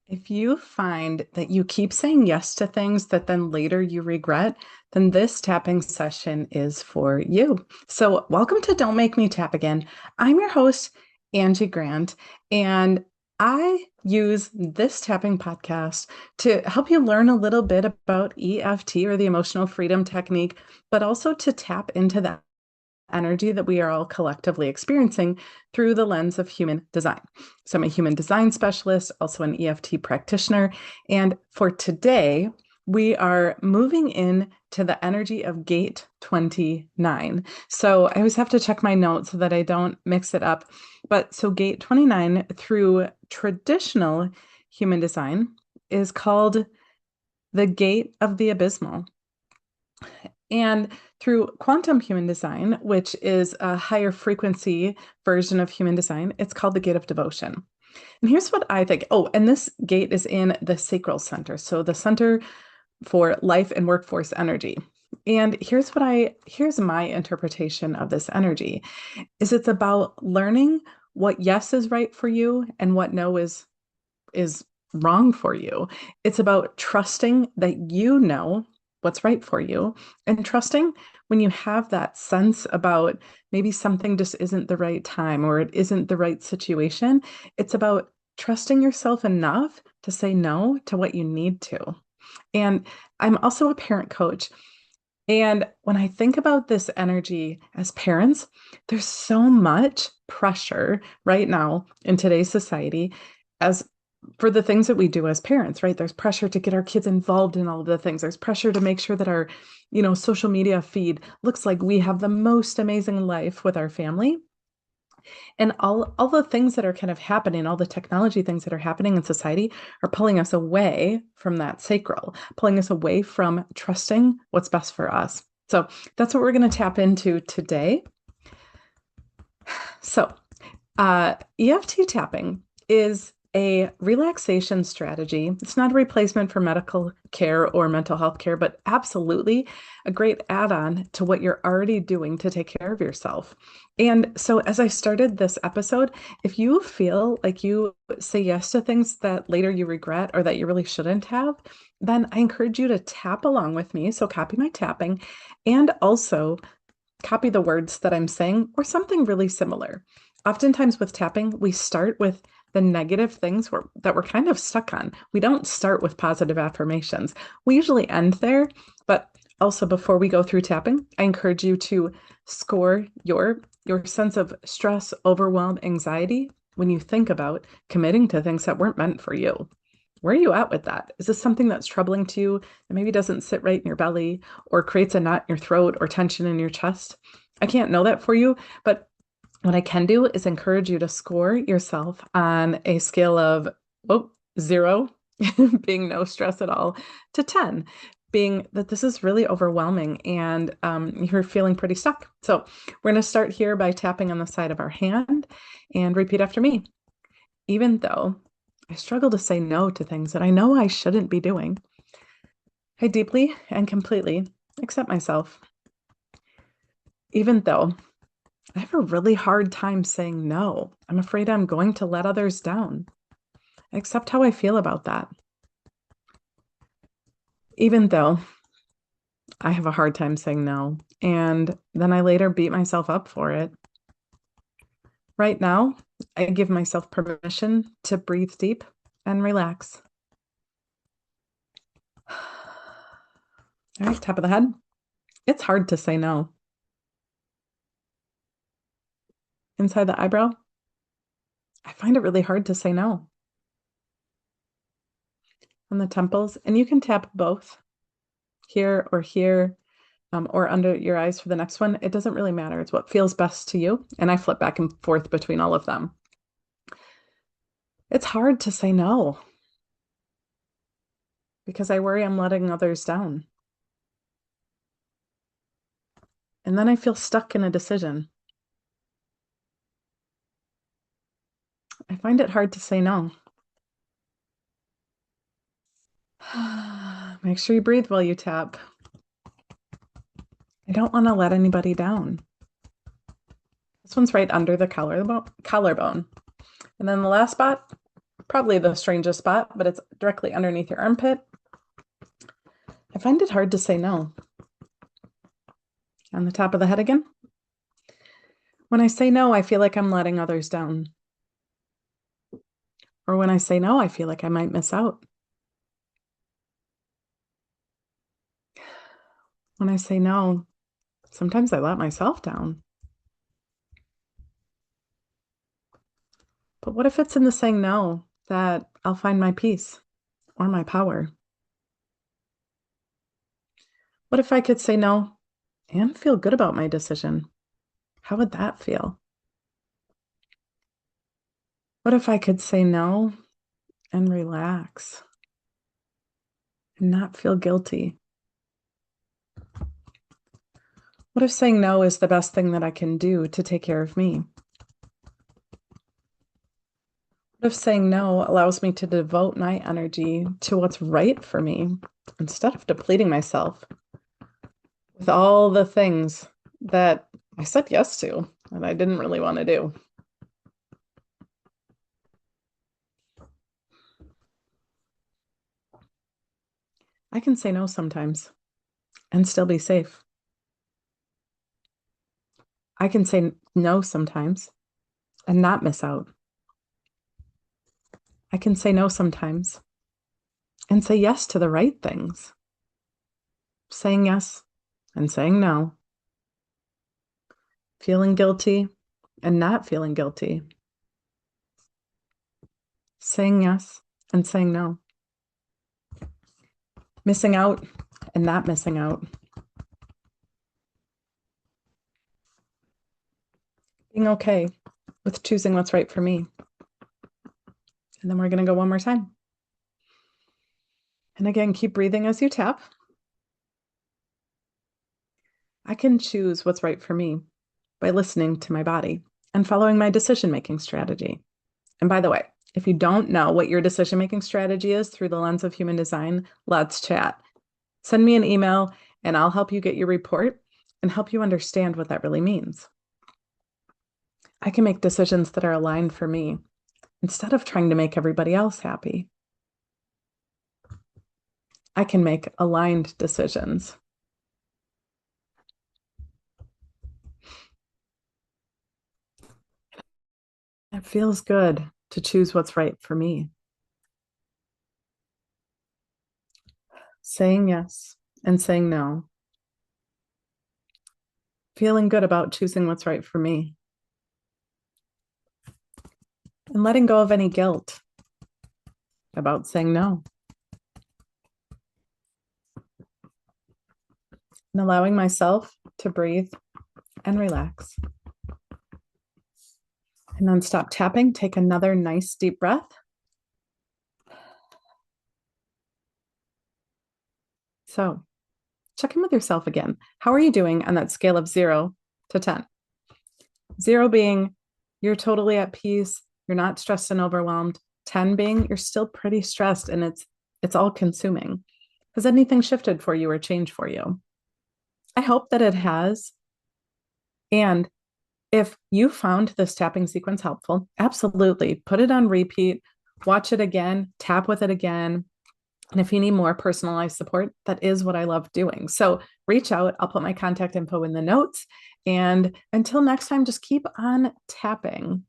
If you find that you keep saying yes to things that then later you regret, then this tapping session is for you. So, welcome to Don't Make Me Tap Again. I'm your host, Angie Grant, and I use this tapping podcast to help you learn a little bit about EFT or the emotional freedom technique, but also to tap into that energy that we are all collectively experiencing through the lens of human design. So I'm a human design specialist, also an EFT practitioner. And for today, we are moving in to the energy of gate 29. So I always have to check my notes so that I don't mix it up. But so gate 29 through traditional human design is called the gate of the abysmal. And through quantum human design, which is a higher frequency version of human design, it's called the gate of devotion. And here's what I think. Oh, and this gate is in the sacral center. So the center for life and workforce energy. And here's my interpretation of this energy is it's about learning what yes is right for you and what no is wrong for you. It's about trusting that you know what's right for you and trusting when you have that sense about maybe something just isn't the right time or it isn't the right situation. It's about trusting yourself enough to say no to what you need to. And I'm also a parent coach. And when I think about this energy as parents, there's so much pressure right now in today's society as for the things that we do as parents, right? There's pressure to get our kids involved in all of the things. There's pressure to make sure that our, social media feed looks like we have the most amazing life with our family. And all the things that are kind of happening, all the technology things that are happening in society are pulling us away from that sacral, pulling us away from trusting what's best for us. So that's what we're going to tap into today. So EFT tapping is a relaxation strategy. It's not a replacement for medical care or mental health care, but absolutely a great add-on to what you're already doing to take care of yourself. And so as I started this episode, if you feel like you say yes to things that later you regret or that you really shouldn't have, then I encourage you to tap along with me. So copy my tapping and also copy the words that I'm saying or something really similar. Oftentimes with tapping, we start with the negative things that we're kind of stuck on. We don't start with positive affirmations. We usually end there, but also before we go through tapping, I encourage you to score your sense of stress, overwhelm, anxiety when you think about committing to things that weren't meant for you. Where are you at with that? Is this something that's troubling to you that maybe doesn't sit right in your belly or creates a knot in your throat or tension in your chest? I can't know that for you, but what I can do is encourage you to score yourself on a scale of 0, being no stress at all, to 10, being that this is really overwhelming and you're feeling pretty stuck. So we're going to start here by tapping on the side of our hand and repeat after me. Even though I struggle to say no to things that I know I shouldn't be doing, I deeply and completely accept myself. Even though I have a really hard time saying no. I'm afraid I'm going to let others down. I accept how I feel about that. Even though I have a hard time saying no, and then I later beat myself up for it. Right now, I give myself permission to breathe deep and relax. All right, top of the head. It's hard to say no. Inside the eyebrow, I find it really hard to say no. On the temples, and you can tap both here or under your eyes for the next one. It doesn't really matter. It's what feels best to you. And I flip back and forth between all of them. It's hard to say no because I worry I'm letting others down. And then I feel stuck in a decision. I find it hard to say no. Make sure you breathe while you tap. I don't want to let anybody down. This one's right under the collarbone. And then the last spot, probably the strangest spot, but it's directly underneath your armpit. I find it hard to say no. On the top of the head again. When I say no, I feel like I'm letting others down. Or when I say no, I feel like I might miss out. When I say no, sometimes I let myself down. But what if it's in the saying no that I'll find my peace or my power? What if I could say no and feel good about my decision? How would that feel? What if I could say no and relax and not feel guilty? What if saying no is the best thing that I can do to take care of me? What if saying no allows me to devote my energy to what's right for me instead of depleting myself with all the things that I said yes to and I didn't really want to do? I can say no sometimes and still be safe. I can say no sometimes and not miss out. I can say no sometimes and say yes to the right things. Saying yes and saying no. Feeling guilty and not feeling guilty. Saying yes and saying no. Missing out and not missing out. Being okay with choosing what's right for me. And then we're going to go one more time. And again, keep breathing as you tap. I can choose what's right for me by listening to my body and following my decision-making strategy. And by the way, if you don't know what your decision-making strategy is through the lens of human design, let's chat. Send me an email and I'll help you get your report and help you understand what that really means. I can make decisions that are aligned for me instead of trying to make everybody else happy. I can make aligned decisions. It feels good to choose what's right for me. Saying yes and saying no. Feeling good about choosing what's right for me. And letting go of any guilt about saying no. And allowing myself to breathe and relax. And then stop tapping. Take another nice deep breath. So check in with yourself again. How are you doing on that scale of 0 to 10? 0 being you're totally at peace, you're not stressed and overwhelmed. 10 being you're still pretty stressed and it's all consuming. Has anything shifted for you or changed for you? I hope that it has. And if you found this tapping sequence helpful, absolutely put it on repeat, watch it again, tap with it again. And if you need more personalized support, that is what I love doing. So reach out. I'll put my contact info in the notes. And until next time, just keep on tapping.